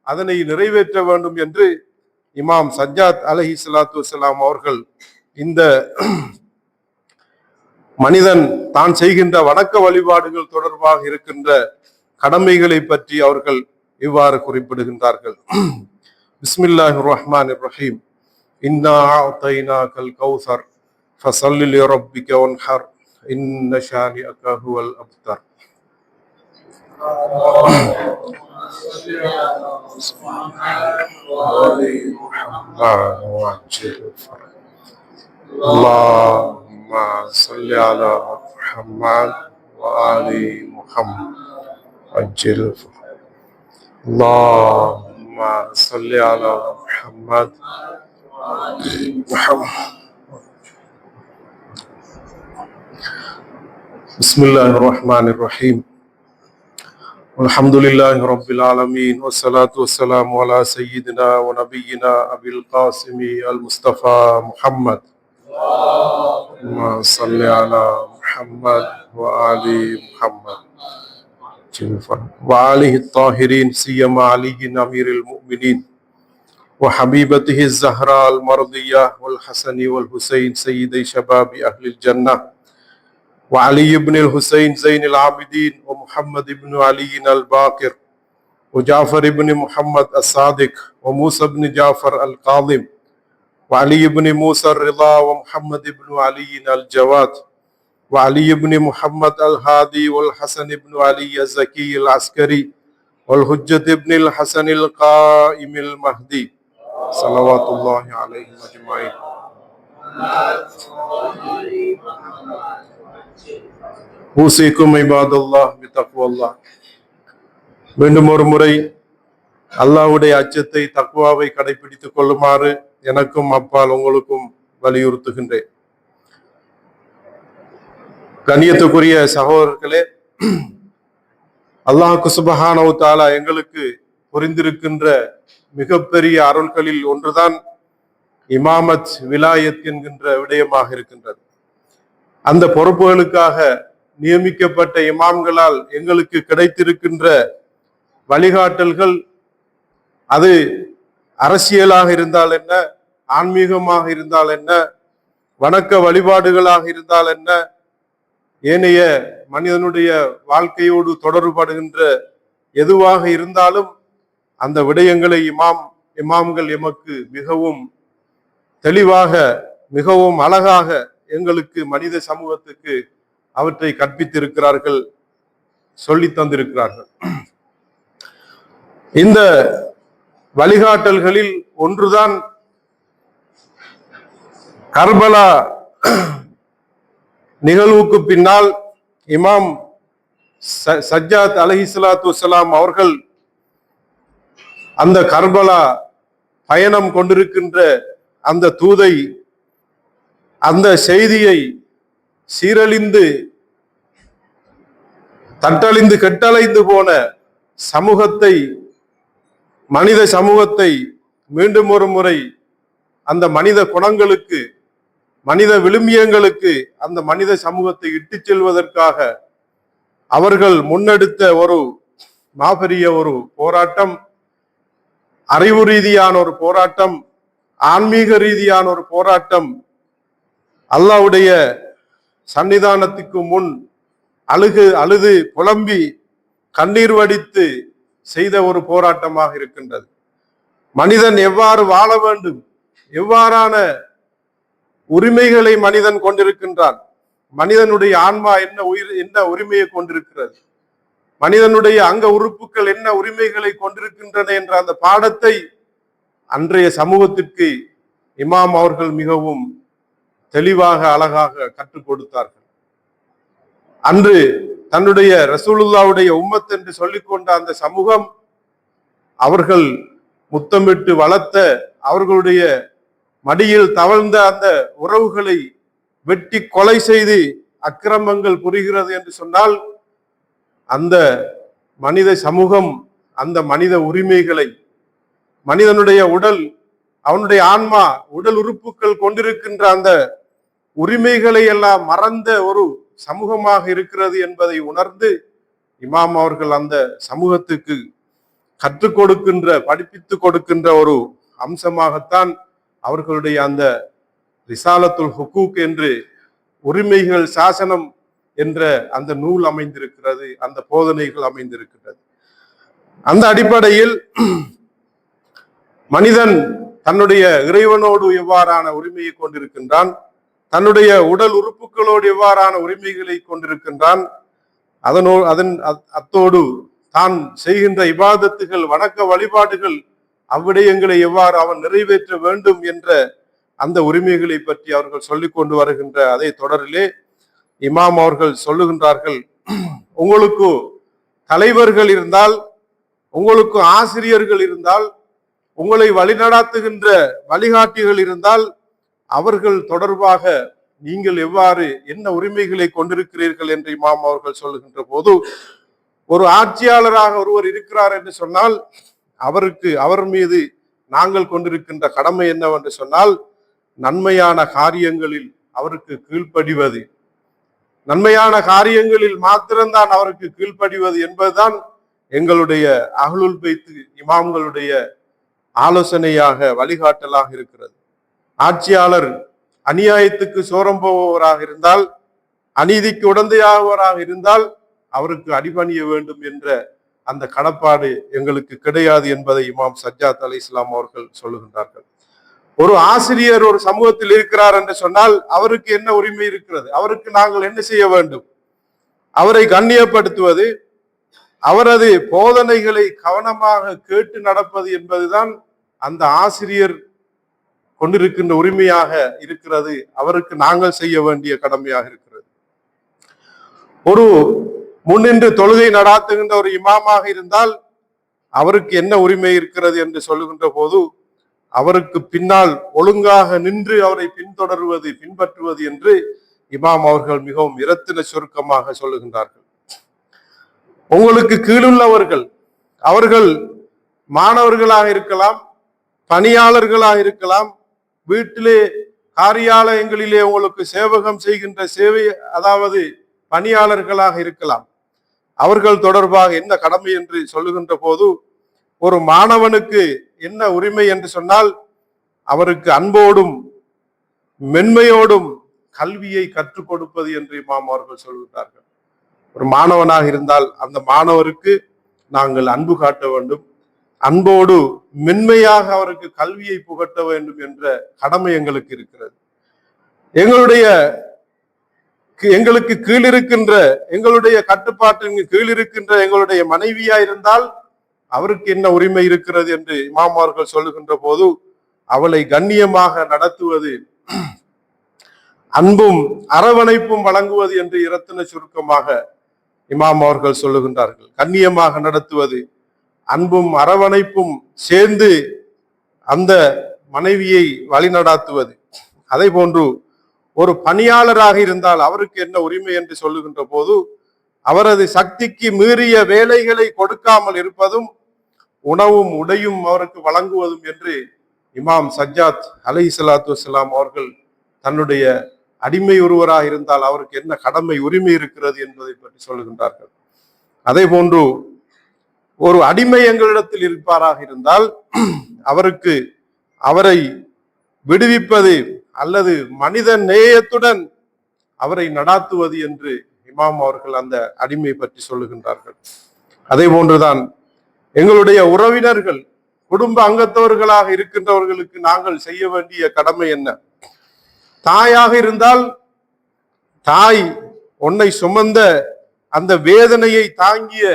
அதனை நிறைவேற்ற வேண்டும் என்று இமாம் சஜ்ஜாத் அலைஹிஸ்ஸலாத்து வஸ்ஸலாம் அவர்கள் இந்த மனிதன் தான் செய்கின்ற வணக்க வழிபாடுகள் தொடர்பாக இருக்கின்ற கடமைகளை பற்றி அவர்கள் இவ்வாறு குறிப்பிடுகின்றார்கள். பிஸ்மில்லாஹிர் ரஹ்மானிர் ரஹீம். இன்னா அஅதைனாகல் கௌஸர் ஃபஸல்லி லிரப்பிக வன்ஹர் இன்ன ஷானிஅக ஹுவல் அப்தர். اللهم صل على محمد وآل محمد عجل فرج. اللهم صل على محمد بسم الله الرحمن الرحيم. الحمد لله رب العالمين والصلاة والسلام على سيدنا ونبينا أبي القاسم المصطفى محمد. اللهم صل على محمد وآل محمد وآله الطاهرين سيما علي أمير المؤمنين وحبيبته الزهراء المرضية والحسن والحسين سيدي شباب أهل الجنة وعلي بن الحسين زين العابدين ومحمد بن علي الباقر وجعفر بن محمد الصادق وموسى بن جعفر القاظم وعلي بن موسى الرضا ومحمد بن علي الجواد وعلي بن محمد الهادي والحسن بن علي الزكي العسكري والحجة بن الحسن القائم المهدي ஸலவாத்துல்லாஹி அலைஹி அஜ்மாயின். ஊசிக்கும் இபாதல்லாஹ் பித்தக்வல்லாஹ். மீண்டும் ஒரு முறை அல்லாஹ்வுடைய அச்சத்தை, தக்வாவை கடைபிடித்துக் கொள்ளுமாறு எனக்கும் அப்பால் உங்களுக்கும் வலியுறுத்துகின்றேன். கண்ணியத்துக்குரிய சகோதரர்களே, அல்லாஹ் சுப்ஹானஹு வ தஆலா எங்களுக்கு புரிந்திருக்கின்ற மிகப்பெரிய அருள்களில் ஒன்றுதான் இமாமத், விலாயத் என்கின்ற விடயமாக இருக்கின்றது. அந்த பொறுப்புகளுக்காக நியமிக்கப்பட்ட இமாம்களால் எங்களுக்கு கிடைத்திருக்கின்ற வழிகாட்டல்கள், அது அரசியலாக இருந்தால் என்ன, ஆன்மீகமாக இருந்தால் என்ன, வணக்க வழிபாடுகளாக இருந்தால் என்ன, ஏனைய மனிதனுடைய வாழ்க்கையோடு தொடர்படுகின்ற எதுவாக இருந்தாலும் அந்த விடயங்களை இமாம்கள் எமக்கு மிகவும் தெளிவாக, மிகவும் அழகாக எங்களுக்கு, மனித சமூகத்துக்கு அவற்றை கற்பித்திருக்கிறார்கள், சொல்லி தந்திருக்கிறார்கள். இந்த வழிகாட்டல்களில் ஒன்றுதான் கர்பலா நிகழ்வுக்கு பின்னால் இமாம் சஜ்ஜாத் அலைஹிஸ்ஸலாத்து வஸ்ஸலாம் அவர்கள் அந்த கர்பலா பயணம் கொண்டிருக்கின்ற அந்த தூதை, அந்த செய்தியை சீரழிந்து தட்டழிந்து கெட்டலைந்து போன சமூகத்தை, மனித சமூகத்தை மீண்டும் ஒரு முறை அந்த மனித குணங்களுக்கு, மனித விழுமியங்களுக்கு அந்த மனித சமூகத்தை இட்டுச் செல்வதற்காக அவர்கள் முன்னெடுத்த ஒரு மாபெரிய ஒரு போராட்டம், அறிவு ரீதியான ஒரு போராட்டம், ஆன்மீக ரீதியான ஒரு போராட்டம், அல்லாஹ்வுடைய சன்னிதானத்துக்கு முன் அழுது புலம்பி கண்ணீர் வடித்து செய்த ஒரு போராட்டமாக இருக்கின்றது. மனிதன் எவ்வாறு வாழ வேண்டும், எவ்வாறான உரிமைகளை மனிதன் கொண்டிருக்கின்றான், மனிதனுடைய ஆன்மா என்ன உரிமையை கொண்டிருக்கிறது, மனிதனுடைய அங்க உறுப்புகள் என்ன உரிமைகளை கொண்டிருக்கின்றன என்ற அந்த பாடத்தை அன்றைய சமூகத்திற்கு இமாம் அவர்கள் மிகவும் தெளிவாக, அழகாக கற்றுக் கொடுத்தார்கள். அன்று தன்னுடைய ரசூலுல்லாவுடைய உம்மத் என்று சொல்லிக்கொண்ட அந்த சமூகம், அவர்கள் முத்தமிட்டு வளர்த்த, அவர்களுடைய மடியில் தவழ்ந்த அந்த உறவுகளை வெட்டி கொலை செய்து அக்கிரமங்கள் புரிகிறது என்று சொன்னால், அந்த மனித சமூகம் அந்த மனித உரிமைகளை, மனிதனுடைய உடல், அவனுடைய ஆன்மா, உடல் உறுப்புகள் கொண்டிருக்கின்ற அந்த உரிமைகளை எல்லாம் மறந்த ஒரு சமூகமாக இருக்கிறது என்பதை உணர்ந்து இமாம் அவர்கள் அந்த சமூகத்துக்கு கற்றுக் கொடுக்கின்ற, படிப்பித்துக் கொடுக்கின்ற ஒரு அம்சமாகத்தான் அவர்களுடைய அந்த ரிசாலத்துல் ஹுக்கூக் என்று, உரிமைகள் சாசனம் என்ற அந்த நூல் அமைந்திருக்கிறது, அந்த போதனைகள் அமைந்திருக்கிறது. அந்த அடிப்படையில் மனிதன் தன்னுடைய இறைவனோடு எவ்வாறான உரிமையை கொண்டிருக்கின்றான், தன்னுடைய உடல் உறுப்புகளோடு எவ்வாறான உரிமைகளை கொண்டிருக்கின்றான், அத்தோடு தான் செய்கின்ற இபாதத்துகள், வணக்க வழிபாடுகள், அவ்விடயங்களை எவ்வாறு அவன் நிறைவேற்ற வேண்டும் என்ற அந்த உரிமைகளை பற்றி அவர்கள் சொல்லிக் கொண்டு வருகின்ற அதே தொடரிலே இமாம் அவர்கள் சொல்லுகின்றார்கள், உங்களுக்கு தலைவர்கள் இருந்தால், உங்களுக்கு ஆசிரியர்கள் இருந்தால், உங்களை வழிநடாத்துகின்ற வழிகாட்டிகள் இருந்தால், அவர்கள் தொடர்பாக நீங்கள் எவ்வாறு என்ன உரிமைகளை கொண்டிருக்கிறீர்கள் என்று இமாம் அவர்கள் சொல்லுகின்ற போது, ஒரு ஆட்சியாளராக ஒருவர் இருக்கிறார் என்று சொன்னால் அவர் மீது நாங்கள் கொண்டிருக்கின்ற கடமை என்னவென்று சொன்னால், நன்மையான காரியங்களில் அவருக்கு கீழ்ப்படிவது, நன்மையான காரியங்களில் மாத்திரம்தான் அவருக்கு கீழ்ப்படிவது என்பதுதான் எங்களுடைய அஹ்லுல் பைத் இமாம்களுடைய ஆலோசனையாக, வழிகாட்டலாக இருக்கிறது. ஆட்சியாளர் அநியாயத்துக்கு சோரம் போபவராக இருந்தால், அநீதிக்கு உடந்தையாகவராக இருந்தால் அவருக்கு அடிபணிய வேண்டும் என்ற அந்த கடப்பாடு எங்களுக்கு கிடையாது என்பதை இமாம் சஜ்ஜாத் அலைஹிஸ்ஸலாம் அவர்கள் சொல்லுகின்றார்கள். ஒரு ஆசிரியர் ஒரு சமூகத்தில் இருக்கிறார் என்று சொன்னால் அவருக்கு என்ன உரிமை இருக்கிறது, அவருக்கு நாங்கள் என்ன செய்ய வேண்டும், அவரை கண்ணியப்படுத்துவது, அவரது போதனைகளை கவனமாக கேட்டு நடப்பது என்பதுதான் அந்த ஆசிரியர் கொண்டிருக்கின்ற உரிமையாக இருக்கிறது, அவருக்கு நாங்கள் செய்ய வேண்டிய கடமையாக இருக்கிறது. ஒரு முன்னின்று தொழுகை நடாத்துகின்ற ஒரு இமாமாக இருந்தால் அவருக்கு என்ன உரிமை இருக்கிறது என்று சொல்லுகின்ற போது, அவருக்கு பின்னால் ஒழுங்காக நின்று அவரை பின்தொடர்வது, பின்பற்றுவது என்று இமாம் அவர்கள் மிகவும் இரத்தின சுருக்கமாக சொல்லுகின்றார்கள். உங்களுக்கு கீழுள்ளவர்கள், அவர்கள் மாணவர்களாக இருக்கலாம், பணியாளர்களாக இருக்கலாம், வீட்டிலே காரியாலயங்களிலே உங்களுக்கு சேவகம் செய்கின்ற சேவை, அதாவது பணியாளர்களாக இருக்கலாம். அவர்கள் தொடர்பாக என்ன கடமை என்று சொல்லுகின்ற போது, ஒரு மாணவனுக்கு என்ன உரிமை என்று சொன்னால், அவருக்கு அன்போடும் மென்மையோடும் கல்வியை கற்றுக் கொடுப்பது என்று இமாம் அவர்கள் சொல்கிறார்கள். ஒரு மாணவனாக இருந்தால் அந்த மாணவருக்கு நாங்கள் அன்பு காட்ட வேண்டும், அன்போடு மென்மையாக அவருக்கு கல்வியை புகட்ட வேண்டும் என்ற கடமை எங்களுக்கு இருக்கிறது. எங்களுக்கு கீழிருக்கின்ற, எங்களுடைய கட்டுப்பாட்டின் கீழிருக்கின்ற எங்களுடைய மனைவியா இருந்தால் அவருக்கு என்ன உரிமை இருக்கிறது என்று இமாம் அவர்கள் சொல்லுகின்ற போது, அவளை கண்ணியமாக நடத்துவது, அன்பும் அரவணைப்பும் வழங்குவது என்று இரத்தின சுருக்கமாக இமாம் அவர்கள் சொல்லுகின்றார்கள். கண்ணியமாக நடத்துவது, அன்பும் அரவணைப்பும் சேர்ந்து அந்த மனைவியை வழிநடாத்துவது. அதே போன்று ஒரு பணியாளராக இருந்தால் அவருக்கு என்ன உரிமை என்று சொல்லுகின்ற போது, அவரது சக்திக்கு மீறிய வேலைகளை கொடுக்காமல் இருப்பதும், உணவும் உடையும் அவருக்கு வழங்குவதும் என்று இமாம் சஜ்ஜாத் அலைஹிஸ்ஸலாத்து வஸ்ஸலாம் அவர்கள் தன்னுடைய அடிமை ஒருவராக இருந்தால் அவருக்கு என்ன கடமை உரிமை இருக்கிறது என்பதை பற்றி சொல்லுகின்றார்கள். அதே போன்று ஒரு அடிமை எங்களிடத்தில் இருப்பாராக இருந்தால் அவரை விடுவிப்பது அல்லது மனித நேயத்துடன் அவரை நடாத்துவது என்று இமாம் அவர்கள் அந்த அடிமை பற்றி சொல்லுகின்றார்கள். அதே போன்றுதான் எங்களுடைய உறவினர்கள், குடும்ப அங்கத்தவர்களாக இருக்கின்றவர்களுக்கு நாங்கள் செய்ய வேண்டிய கடமை என்ன? தாயாக இருந்தால் தாய் உன்னை சுமந்த அந்த வேதனையை தாங்கிய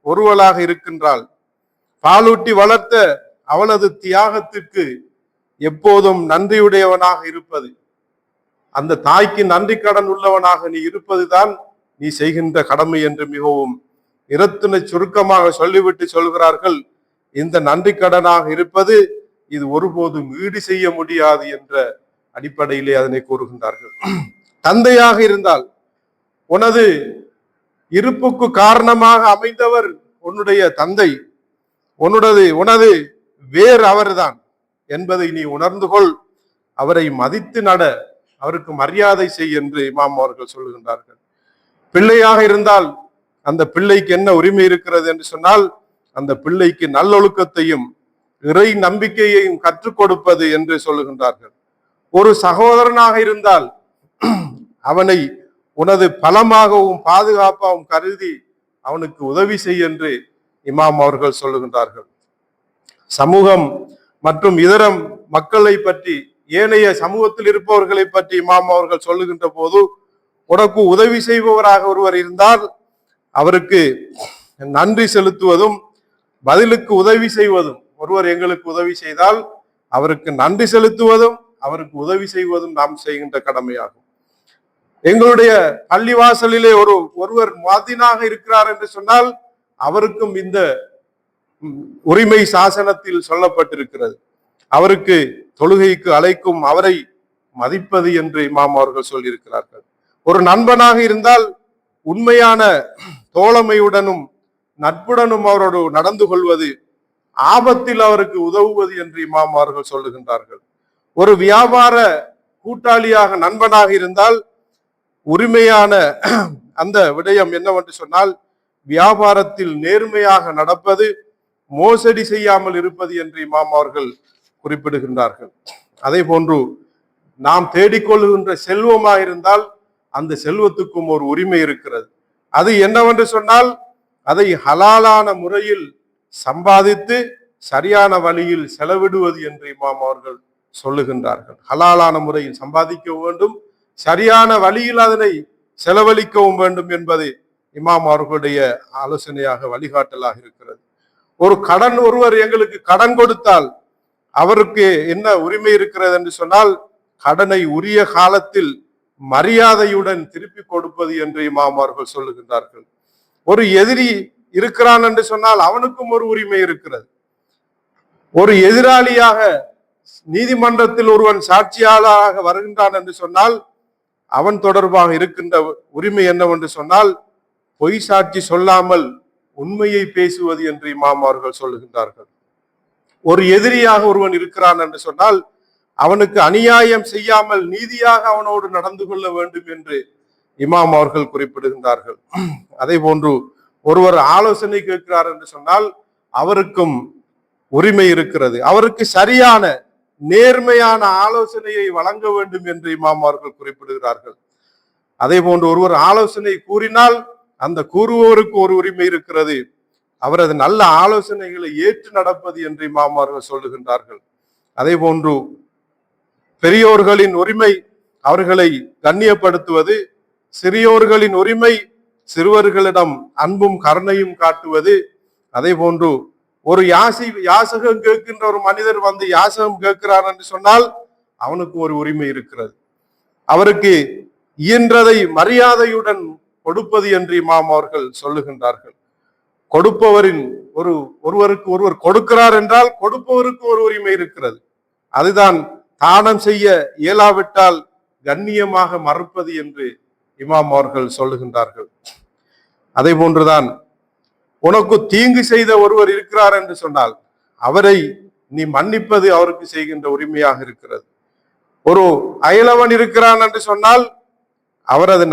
ஒருவளாக இருக்கின்றாள். பாலூட்டி வளர்த்த அவளது தியாகத்திற்கு எப்போதும் நன்றியுடையவனாக இருப்பது, அந்த தாய்க்கு நன்றி கடன் உள்ளவனாக நீ இருப்பதுதான் நீ செய்கின்ற கடமை என்று மிகவும் இரத்தின சுருக்கமாக சொல்லிவிட்டு சொல்கிறார்கள். இந்த நன்றி கடனாக இருப்பது இது ஒருபோதும் ஈடு செய்ய முடியாது என்ற அடிப்படையிலே அதனை கூறுகின்றார்கள். தந்தையாக இருந்தால் உனது இருப்புக்கு காரணமாக அமைந்தவர் உன்னுடைய தந்தை, உனது வேர் அவர்தான் என்பதை நீ உணர்ந்து கொள், அவரை மதித்து நட, அவருக்கு மரியாதை செய் என்று இமாம் அவர்கள் சொல்லுகின்றார்கள். பிள்ளையாக இருந்தால் அந்த பிள்ளைக்கு என்ன உரிமை இருக்கிறது என்று சொன்னால், அந்த பிள்ளைக்கு நல்லொழுக்கத்தையும் இறை நம்பிக்கையையும் கற்றுக் கொடுப்பது என்று சொல்லுகின்றார்கள். ஒரு சகோதரனாக இருந்தால் அவனை உனது பலமாகவும் பாதுகாப்பாகவும் கருதி அவனுக்கு உதவி செய் என்று இமாம் அவர்கள் சொல்லுகின்றார்கள். சமூகம் மற்றும் இதர மக்களை பற்றி, ஏனைய சமூகத்தில் இருப்பவர்களை பற்றி இமாம் அவர்கள் சொல்லுகின்ற போது, உனக்கு உதவி செய்பவராக ஒருவர் இருந்தால் அவருக்கு நன்றி செலுத்துவதும் பதிலுக்கு உதவி செய்வதும், ஒருவர் எங்களுக்கு உதவி செய்தால் அவருக்கு நன்றி செலுத்துவதும் அவருக்கு உதவி செய்வதும் நாம் செய்கின்ற கடமையாகும். எங்களுடைய பள்ளிவாசலிலே ஒருவர் முஅத்தினாக இருக்கிறார் என்று சொன்னால் அவருக்கும் இந்த உரிமை சாசனத்தில் சொல்லப்பட்டிருக்கிறது. அவருக்கு தொழுகைக்கு அழைக்கும் அவரை மதிப்பது என்று இமாம் அவர்கள் சொல்லியிருக்கிறார்கள். ஒரு நண்பனாக இருந்தால் உண்மையான தோழமையுடனும் நட்புடனும் அவரோடு நடந்து கொள்வது, ஆபத்தில் அவருக்கு உதவுவது என்று இமாம் அவர்கள் சொல்லுகின்றார்கள். ஒரு வியாபார கூட்டாளியாக நண்பனாக இருந்தால் உரிமையான அந்த விடயம் என்னவென்று சொன்னால், வியாபாரத்தில் நேர்மையாக நடப்பது, மோசடி செய்யாமல் இருப்பது என்று இமாம் அவர்கள் குறிப்பிடுகின்றார்கள். அதே போன்று நாம் தேடிக்கொள்ளுகின்ற செல்வமாக இருந்தால் அந்த செல்வத்துக்கும் ஒரு உரிமை இருக்கிறது. அது என்னவென்று சொன்னால், அதை ஹலாலான முறையில் சம்பாதித்து சரியான வழியில் செலவிடுவது என்று இமாம் அவர்கள் சொல்லுகின்றார்கள். ஹலாலான முறையில் சம்பாதிக்க வேண்டும், சரியான வழியில் அதனை செலவழிக்கவும் வேண்டும் என்பது இமாம் அவர்களுடைய ஆலோசனையாக, வழிகாட்டலாக இருக்கிறது. ஒருவர் எங்களுக்கு கடன் கொடுத்தால் அவருக்கு என்ன உரிமை இருக்கிறது என்று சொன்னால் கடனை உரிய காலத்தில் மரியாதையுடன் திருப்பி கொடுப்பது என்று இமாம் அவர்கள் சொல்லுகின்றார்கள். ஒரு எதிரி இருக்கிறான் என்று சொன்னால் அவனுக்கும் ஒரு உரிமை இருக்கிறது. ஒரு எதிராளியாக நீதிமன்றத்தில் ஒருவன் சாட்சியாளராக வருகின்றான் என்று சொன்னால் அவன் தொடர்பாக இருக்கின்ற உரிமை என்னவென்று சொன்னால் பொய் சாட்சி சொல்லாமல் உண்மையை பேசுவது என்று இமாம் அவர்கள் சொல்லுகின்றார்கள். ஒரு எதிரியாக ஒருவன் இருக்கிறான் என்று சொன்னால் அவனுக்கு அநியாயம் செய்யாமல் நீதியாக அவனோடு நடந்து கொள்ள வேண்டும் என்று இமாம் அவர்கள் குறிப்பிடுகின்றார்கள். அதே போன்று ஒருவர் ஆலோசனை கேட்கிறார் என்று சொன்னால் அவருக்கும் உரிமை இருக்கிறது. அவருக்கு சரியான நேர்மையான ஆலோசனையை வழங்க வேண்டும் என்று இமாம் அவர்கள் குறிப்பிடுகிறார்கள். அதே போன்று ஒருவர் ஆலோசனை கூறினால் அந்த கூறுவோருக்கு ஒரு உரிமை இருக்கிறது. அவரது நல்ல ஆலோசனைகளை ஏற்று நடப்பது என்று இமாம் அவர்கள் சொல்லுகின்றார்கள். அதே போன்று பெரியோர்களின் உரிமை அவர்களை கண்ணியப்படுத்துவது, சிறியோர்களின் உரிமை சிறுவர்களிடம் அன்பும் கருணையும் காட்டுவது. அதே போன்று ஒரு யாசகம் கேட்கின்ற ஒரு மனிதர் வந்து யாசகம் கேட்கிறார் என்று சொன்னால் அவனுக்கு ஒரு உரிமை இருக்கிறது. அவருக்கு இயன்றதை மரியாதையுடன் கொடுப்பது என்று இமாம் அவர்கள் சொல்லுகின்றார்கள். கொடுப்பவரின் ஒருவருக்கு ஒருவர் கொடுக்கிறார் என்றால் கொடுப்பவருக்கு ஒரு உரிமை இருக்கிறது. அதுதான் தானம் செய்ய இயலாவிட்டால் கண்ணியமாக மறுப்பது என்று இமாம் அவர்கள் சொல்லுகின்றார்கள். அதே போன்றுதான் உனக்கு தீங்கு செய்த ஒருவர் இருக்கிறார் என்று சொன்னால் அவரை நீ மன்னிப்பது அவருக்கு செய்கின்ற உரிமையாக இருக்கிறது. ஒரு அயலவன் இருக்கிறான் என்று சொன்னால் அவரது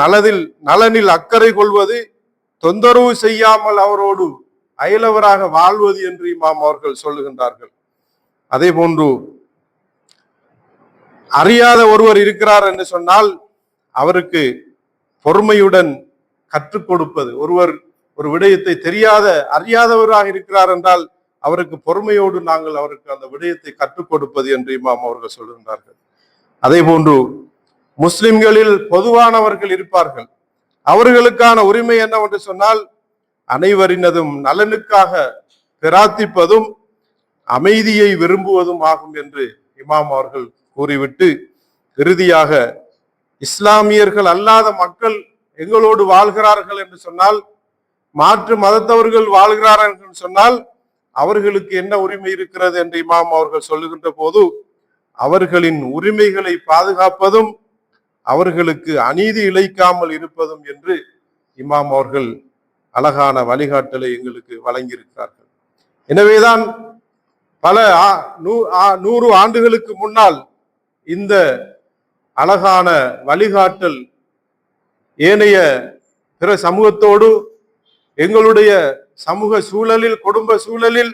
நலனில் அக்கறை கொள்வது, தொந்தரவு செய்யாமல் அவரோடு அயலவராக வாழ்வது என்று இமாம் அவர்கள் சொல்லுகின்றார்கள். அதே போன்று அறியாத ஒருவர் இருக்கிறார் என்று சொன்னால் அவருக்கு பொறுமையுடன் கற்றுக் கொடுப்பது. ஒருவர் ஒரு விடயத்தை அறியாதவராக இருக்கிறார் என்றால் அவருக்கு பொறுமையோடு நாங்கள் அவருக்கு அந்த விடயத்தை கற்றுக் கொடுப்பது என்று இமாம் அவர்கள் சொல்லுகின்றார்கள். அதே போன்று முஸ்லிம்களில் பொதுவானவர்கள் இருப்பார்கள். அவர்களுக்கான உரிமை என்னவென்று சொன்னால் அனைவரினதும் நலனுக்காக பிரார்த்திப்பதும் அமைதியை விரும்புவதும் ஆகும் என்று இமாம் அவர்கள் கூறிவிட்டு இறுதியாக இஸ்லாமியர்கள் அல்லாத மக்கள் எங்களோடு வாழ்கிறார்கள் என்று சொன்னால், மாற்று மதத்தவர்கள் வாழ்கிறார்கள் என்று சொன்னால் அவர்களுக்கு என்ன உரிமை இருக்கிறது என்று இமாம் அவர்கள் சொல்லுகின்ற போது அவர்களின் உரிமைகளை பாதுகாப்பதும் அவர்களுக்கு அநீதி இழைக்காமல் இருப்பதும் என்று இமாம் அவர்கள் அழகான வழிகாட்டலை எங்களுக்கு வழங்கியிருக்கிறார்கள். எனவேதான் பல 100 ஆண்டுகளுக்கு முன்னால் இந்த அழகான வழிகாட்டல் ஏனைய பிற சமூகத்தோடு எங்களுடைய சமூக சூழலில், குடும்ப சூழலில்,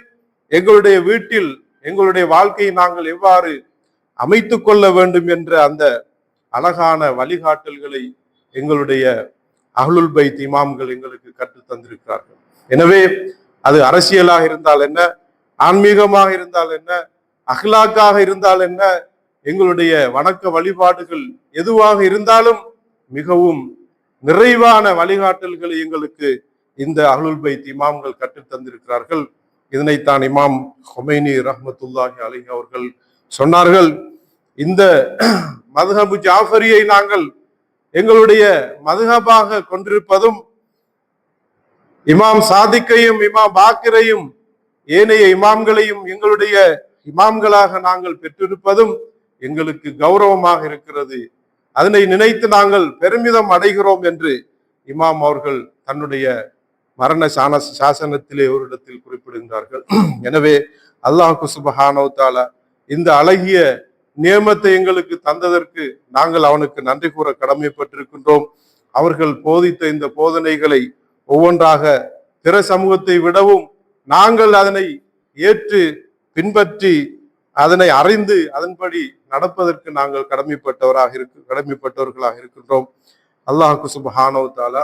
எங்களுடைய வீட்டில் எங்களுடைய வாழ்க்கையை நாங்கள் எவ்வாறு அமைத்துக் கொள்ள வேண்டும் என்ற அந்த அழகான வழிகாட்டல்களை எங்களுடைய அஹ்லுல் பைத் இமாம்கள் எங்களுக்கு கற்று தந்திருக்கிறார்கள். எனவே அது அரசியலாக இருந்தால் என்ன, ஆன்மீகமாக இருந்தால் என்ன, அஹ்லாக்காக இருந்தால் என்ன, எங்களுடைய வணக்க வழிபாடுகள் எதுவாக இருந்தாலும் மிகவும் நிறைவான வழிகாட்டல்களை எங்களுக்கு இந்த அஹ்லுல் பைத் இமாம்கள் கற்றுத் தந்திருக்கிறார்கள். இதனைத்தான் இமாம் ஹொமைனி ரஹ்மத்துல்லாஹி அலைஹி அவர்கள் சொன்னார்கள். இந்த மதுஹபு ஜாஃபரியை நாங்கள் எங்களுடைய மதுஹபாக கொண்டிருப்பதும், இமாம் சாதிக்கையும் இமாம் பாக்கிரையும் ஏனைய இமாம்களையும் எங்களுடைய இமாம்களாக நாங்கள் பெற்றிருப்பதும் எங்களுக்கு கௌரவமாக இருக்கிறது. அதனை நினைத்து நாங்கள் பெருமிதம் அடைகிறோம் என்று இமாம் அவர்கள் தன்னுடைய மரண சாசனத்திலே ஒரு இடத்தில் குறிப்பிடுகின்றார்கள். எனவே அல்லாஹ் சுப்ஹானஹு வ தஆலா இந்த அழகிய நியமத்தை எங்களுக்கு தந்ததற்கு நாங்கள் அவனுக்கு நன்றி கூற கடமைப்பட்டிருக்கின்றோம். அவர்கள் போதித்த இந்த போதனைகளை ஒவ்வொன்றாக பிற சமூகத்தை விடவும் நாங்கள் அதனை ஏற்று பின்பற்றி அதனை அறிந்து அதன்படி நடப்பதற்கு நாங்கள் கடமைப்பட்டவர்களாக இருக்கின்றோம். அல்லாஹ் சுப்ஹானஹு வ தஆலா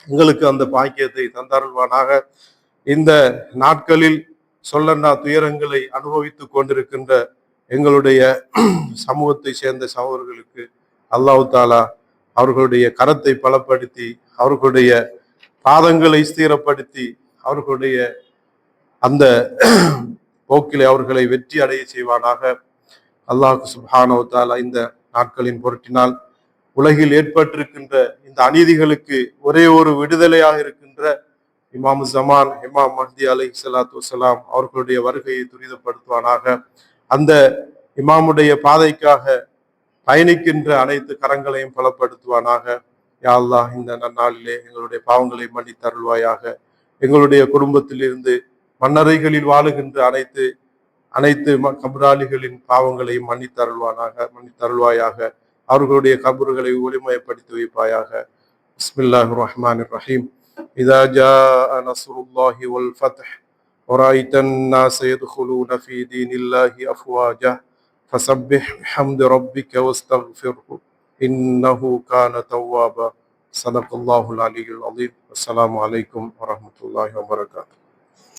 எங்களுக்கு அந்த பாக்கியத்தை தந்தருள்வானாக. இந்த நாட்களில் சொல்லன்னா துயரங்களை அனுபவித்துக் கொண்டிருக்கின்ற எங்களுடைய சமூகத்தை சேர்ந்த சகோதரர்களுக்கு அல்லாஹ் தஆலா அவர்களுடைய கரத்தை பலப்படுத்தி, அவர்களுடைய பாதங்களை ஸ்திரப்படுத்தி, அவர்களுடைய அந்த போக்கிலே அவர்களை வெற்றி அடைய செய்வானாக. அல்லாஹ் சுப்ஹானஹு வ தஆலா இந்த நாட்களின் பொருட்டினால் உலகில் ஏற்பட்டிருக்கின்ற இந்த அநீதிகளுக்கு ஒரே ஒரு விடுதலையாக இருக்கின்ற இமாம் ஜமான் இமாம் மஹ்தி அலைஹிஸ்ஸலாத்து வஸ்ஸலாம் அவர்களுடைய வருகையை துரிதப்படுத்துவானாக. அந்த இமாமுடைய பாதைக்காக பயணிக்கின்ற அனைத்து கரங்களையும் பலப்படுத்துவானாக. யா அல்லாஹ், இந்த நன்னாளிலே எங்களுடைய பாவங்களை மன்னித்தருள்வாயாக. எங்களுடைய குடும்பத்தில் இருந்து மன்னரைகளில் வாழுகின்ற அனைத்து அனைத்து கபராளிகளின் பாவங்களையும் மன்னித்தருள்வாயாக. அவர்களுடைய கபறுகளை ஒளிமயப்படுத்தி வைப்பாயாக. பிஸ்மில்லாஹிர் ரஹ்மானிர் ரஹீம். இதா ஜாஅ நஸ்ருல்லாஹி வல் ஃபத்ஹ் ورأيت الناس يدخلون في دين الله أفواجا فسبح بحمد ربك واستغفره إنه كان توابا. صدق الله العلي العظيم. السلام عليكم ورحمة الله وبركاته.